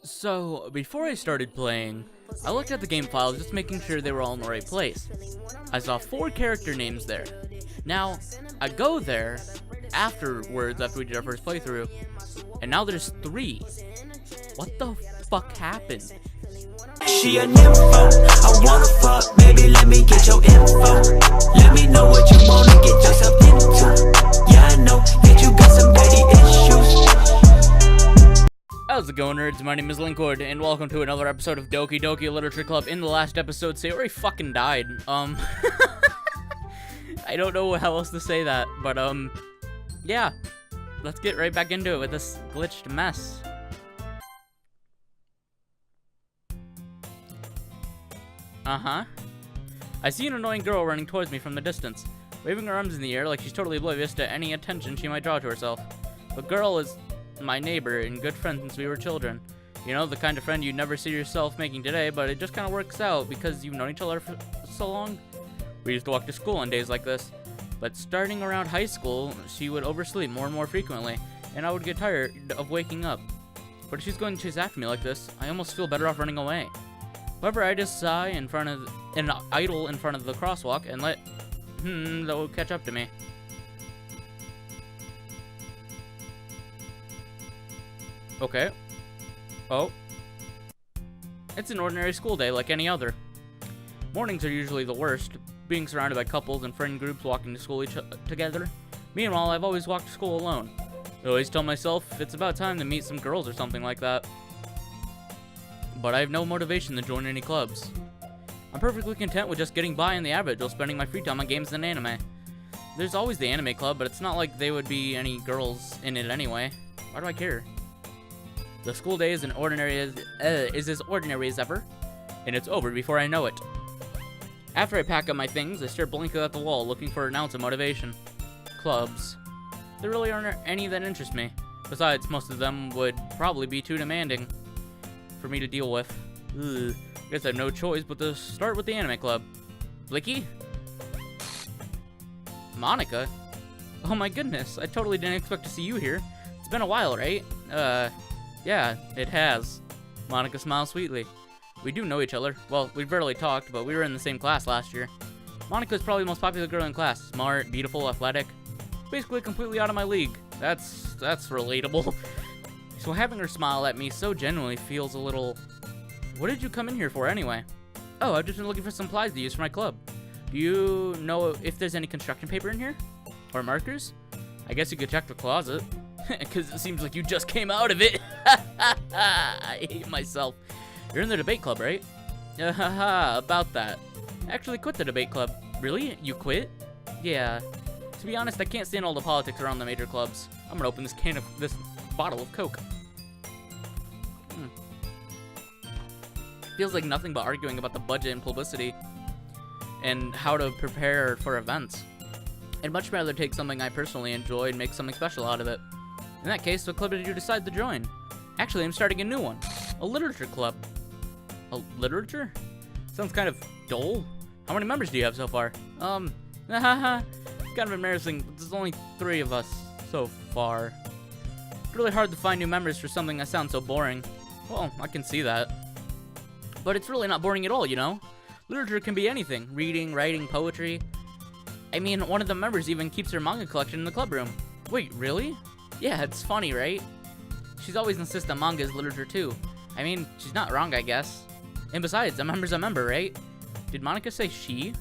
So, before I started playing, I looked at the game files just making sure they were all in the right place. I saw 4 character names there. Now, I go there afterwards after we did our first playthrough, and now there's 3. What the fuck happened? She a nympho, I wanna fuck, baby, let me get your info. Let me know what you wanna get yourself into. Yeah, I know that you got some daddy issues. How's it going, nerds? My name is Linkwood, and welcome to another episode of Doki Doki Literature Club. In the last episode, Sayori fucking died. I don't know how else to say that, but, yeah. Let's get right back into it with this glitched mess. Uh-huh. I see an annoying girl running towards me from the distance, waving her arms in the air like she's totally oblivious to any attention she might draw to herself. The girl is my neighbor and good friend since we were children. You know, the kind of friend you'd never see yourself making today, but it just kind of works out because you've known each other for so long. We used to walk to school on days like this, but starting around high school, she would oversleep more and more frequently, and I would get tired of waking up. But if she's going to chase after me like this, I almost feel better off running away. However, I just sigh in front of an idle in front of the crosswalk and let that will catch up to me. Okay. Oh. It's an ordinary school day like any other. Mornings are usually the worst, being surrounded by couples and friend groups walking to school together. Meanwhile, I've always walked to school alone. I always tell myself it's about time to meet some girls or something like that. But I have no motivation to join any clubs. I'm perfectly content with just getting by on the average while spending my free time on games and anime. There's always the anime club, but it's not like they would be any girls in it anyway. Why do I care? The school day is as ordinary as ever, and it's over before I know it. After I pack up my things, I stare blankly at the wall, looking for an ounce of motivation. Clubs. There really aren't any that interest me. Besides, most of them would probably be too demanding for me to deal with. Ugh. Guess I have no choice but to start with the anime club. Blicky? Monica? Oh my goodness, I totally didn't expect to see you here. It's been a while, right? Yeah, it has. Monica smiles sweetly. We do know each other. Well, we barely talked, but we were in the same class last year. Monica is probably the most popular girl in class. Smart, beautiful, athletic. Basically completely out of my league. That's relatable. So having her smile at me so genuinely feels a little... What did you come in here for anyway? Oh, I've just been looking for some supplies to use for my club. Do you know if there's any construction paper in here? Or markers? I guess you could check the closet. Because it seems like you just came out of it. I hate myself. You're in the debate club, right? About that. I actually quit the debate club. Really? You quit? Yeah. To be honest, I can't stand all the politics around the major clubs. I'm gonna open this bottle of Coke. Feels like nothing but arguing about the budget and publicity and how to prepare for events. I'd much rather take something I personally enjoy and make something special out of it. In that case, what club did you decide to join? Actually, I'm starting a new one. A literature club. A literature? Sounds kind of dull. How many members do you have so far? It's kind of embarrassing, but there's only 3 of us so far. It's really hard to find new members for something that sounds so boring. Well, I can see that. But it's really not boring at all, you know? Literature can be anything. Reading, writing, poetry. I mean, one of the members even keeps her manga collection in the club room. Wait, really? Yeah, it's funny, right? She's always insisted that manga is literature too. I mean, she's not wrong, I guess. And besides, a member's a member, right? Did Monica say she?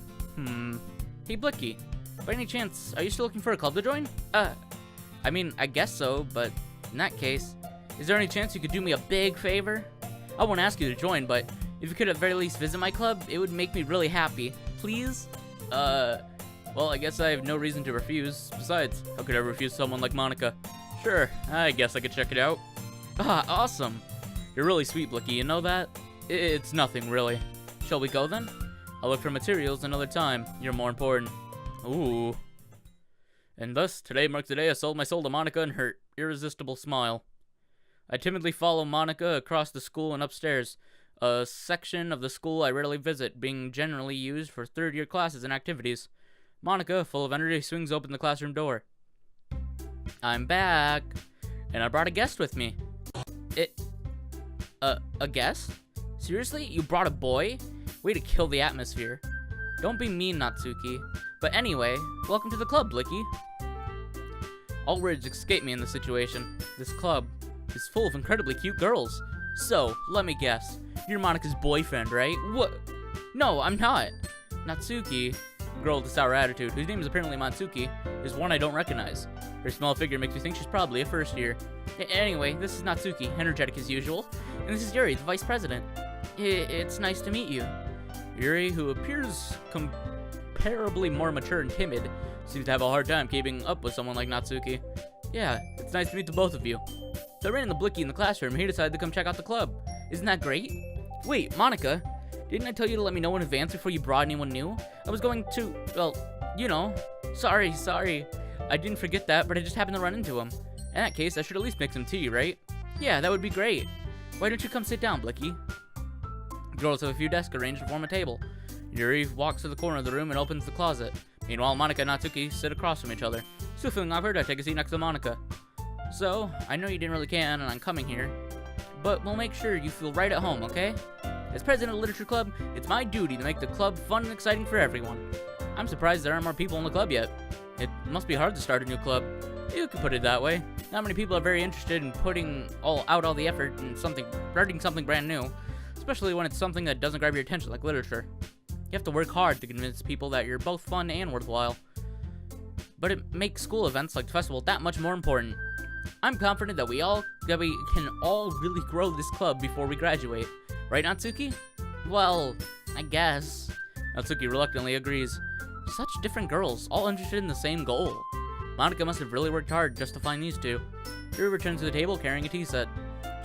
Hey, Blicky. By any chance, are you still looking for a club to join? I mean, I guess so, but in that case, is there any chance you could do me a big favor? I won't ask you to join, but if you could at very least visit my club, it would make me really happy. Please? Well, I guess I have no reason to refuse. Besides, how could I refuse someone like Monica? Sure, I guess I could check it out. Ah, awesome. You're really sweet, Blicky, you know that? It's nothing, really. Shall we go then? I'll look for materials another time. You're more important. Ooh. And thus, today marks the day I sold my soul to Monica and her irresistible smile. I timidly follow Monica across the school and upstairs, a section of the school I rarely visit, being generally used for third-year classes and activities. Monica, full of energy, swings open the classroom door. I'm back, and I brought a guest with me. A guest? Seriously? You brought a boy? Way to kill the atmosphere. Don't be mean, Natsuki. But anyway, welcome to the club, Blicky. All words escape me in this situation. This club is full of incredibly cute girls. So, let me guess. You're Monika's boyfriend, right? What? No, I'm not. Natsuki, girl with a sour attitude, whose name is apparently Matsuki, is one I don't recognize. Her small figure makes me think she's probably a first year. Anyway, this is Natsuki, energetic as usual. And this is Yuri, the vice president. It's nice to meet you. Yuri, who appears comparably more mature and timid, seems to have a hard time keeping up with someone like Natsuki. Yeah, it's nice to meet the both of you. So I ran into Blicky in the classroom, and he decided to come check out the club. Isn't that great? Wait, Monika, didn't I tell you to let me know in advance before you brought anyone new? I was going to, well, you know. Sorry. I didn't forget that, but I just happened to run into him. In that case, I should at least make some tea, right? Yeah, that would be great. Why don't you come sit down, Blicky? Girls have a few desks arranged to form a table. Yuri walks to the corner of the room and opens the closet. Meanwhile, Monika and Natsuki sit across from each other. Still feeling awkward, I take a seat next to Monika. So, I know you didn't really can, and I'm coming here, but we'll make sure you feel right at home, okay? As president of the Literature Club, it's my duty to make the club fun and exciting for everyone. I'm surprised there aren't more people in the club yet. It must be hard to start a new club. You could put it that way. Not many people are very interested in putting all the effort in writing something brand new, especially when it's something that doesn't grab your attention like literature. You have to work hard to convince people that you're both fun and worthwhile. But it makes school events like the festival that much more important. I'm confident that we can all really grow this club before we graduate. Right, Natsuki? Well, I guess. Natsuki reluctantly agrees. Such different girls, all interested in the same goal. Monika must have really worked hard just to find these two. Yuri returns to the table carrying a tea set.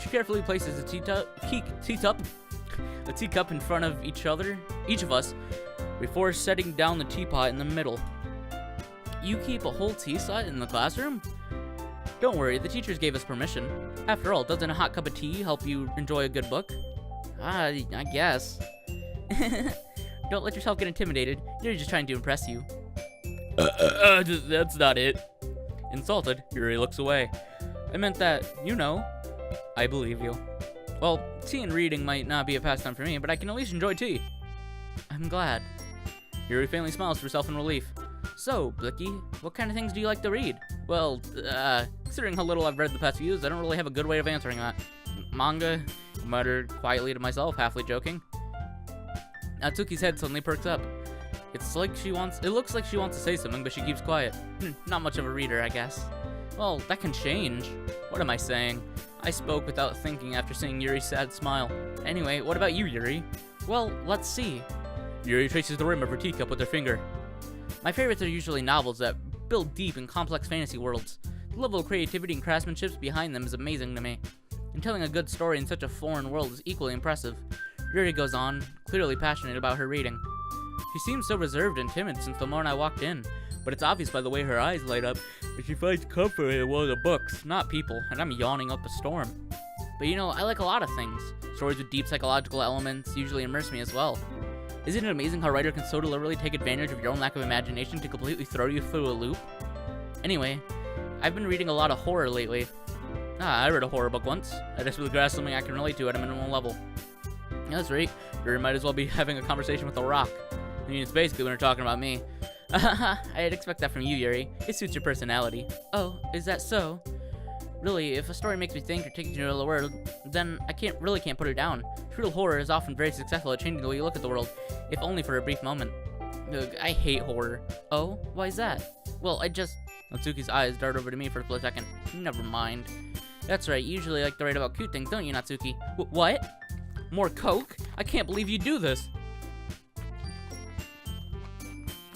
She carefully places a teacup in front of each of us, before setting down the teapot in the middle. You keep a whole tea set in the classroom? Don't worry, the teachers gave us permission. After all, doesn't a hot cup of tea help you enjoy a good book? I guess. Don't let yourself get intimidated. You're just trying to impress you. That's not it. Insulted, Yuri looks away. I meant that, I believe you. Well, tea and reading might not be a pastime for me, but I can at least enjoy tea. I'm glad. Yuri faintly smiles to herself in relief. So, Blicky, what kind of things do you like to read? Well, considering how little I've read the past few years, I don't really have a good way of answering that. Manga? I muttered quietly to myself, halfly joking. Natsuki's head suddenly perks up. It looks like she wants to say something, but she keeps quiet. Not much of a reader, I guess. Well, that can change. What am I saying? I spoke without thinking after seeing Yuri's sad smile. Anyway, what about you, Yuri? Well, let's see. Yuri traces the rim of her teacup with her finger. My favorites are usually novels that build deep and complex fantasy worlds. The level of creativity and craftsmanship behind them is amazing to me. And telling a good story in such a foreign world is equally impressive. Yuri goes on, clearly passionate about her reading. She seems so reserved and timid since the morning I walked in, but it's obvious by the way her eyes light up that she finds comfort in one of the books, not people, and I'm yawning up a storm. But I like a lot of things. Stories with deep psychological elements usually immerse me as well. Isn't it amazing how a writer can so deliberately take advantage of your own lack of imagination to completely throw you through a loop? Anyway, I've been reading a lot of horror lately. I read a horror book once. I just really grasped something I can relate to at a minimal level. Yeah, that's right. You might as well be having a conversation with a rock. I mean, it's basically when you're talking about me. I'd expect that from you, Yuri. It suits your personality. Oh, is that so? Really, if a story makes me think or takes me to another world, then I can't put it down. True horror is often very successful at changing the way you look at the world, if only for a brief moment. Ugh, I hate horror. Oh, why is that? Well, Natsuki's eyes dart over to me for a split second. Never mind. That's right, you usually like to write about cute things, don't you, Natsuki? What? More coke? I can't believe you do this.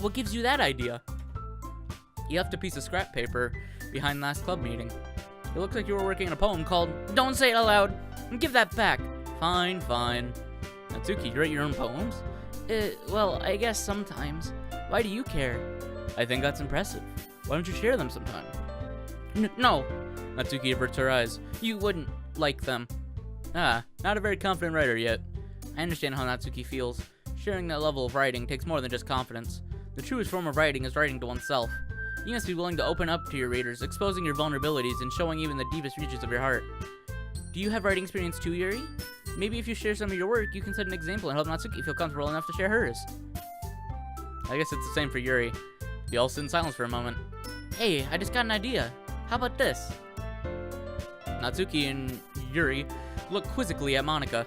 What gives you that idea? You left a piece of scrap paper behind last club meeting. It looks like you were working on a poem called Don't Say It Out Loud! Give that back! Fine. Natsuki, you write your own poems? Well, I guess sometimes. Why do you care? I think that's impressive. Why don't you share them sometime? No! Natsuki averts her eyes. You wouldn't like them. Not a very confident writer yet. I understand how Natsuki feels. Sharing that level of writing takes more than just confidence. The truest form of writing is writing to oneself. You must be willing to open up to your readers, exposing your vulnerabilities and showing even the deepest reaches of your heart. Do you have writing experience too, Yuri? Maybe if you share some of your work, you can set an example and help Natsuki feel comfortable enough to share hers. I guess it's the same for Yuri. We all sit in silence for a moment. Hey, I just got an idea. How about this? Natsuki and Yuri look quizzically at Monika.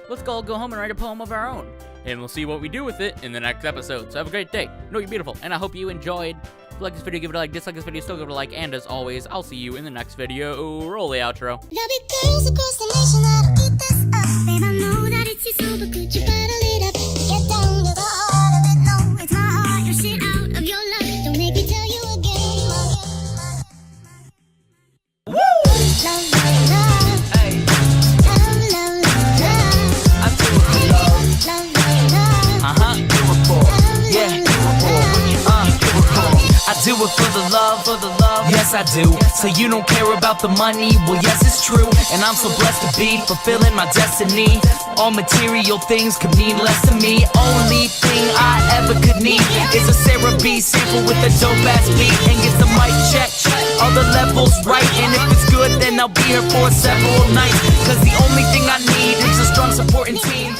Let's all go home and write a poem of our own. And we'll see what we do with it in the next episode. So have a great day. Know you're beautiful. And I hope you enjoyed. If you like this video, give it a like. Dislike this video, still give it a like. And as always, I'll see you in the next video. Roll the outro. There'll be girls across the nation that'll eat this up. Babe, I know that it's your soul, but could you bottle it up? Get down to the heart of it. No, it's my heart. Your shit out of your love. Don't make me tell you again. Woo! Love, love, love. Hey. Love, love, love, love. I do it for love. Love, love, love. Do it for. Yeah. I do it for the love, yes I do. So you don't care about the money, well yes it's true. And I'm so blessed to be fulfilling my destiny. All material things could mean less to me. Only thing I ever could need is a Sarah B sample with a dope ass beat. And get the mic check, all the levels right. And if it's good then I'll be here for several nights. Cause the only thing I need is a strong supporting team.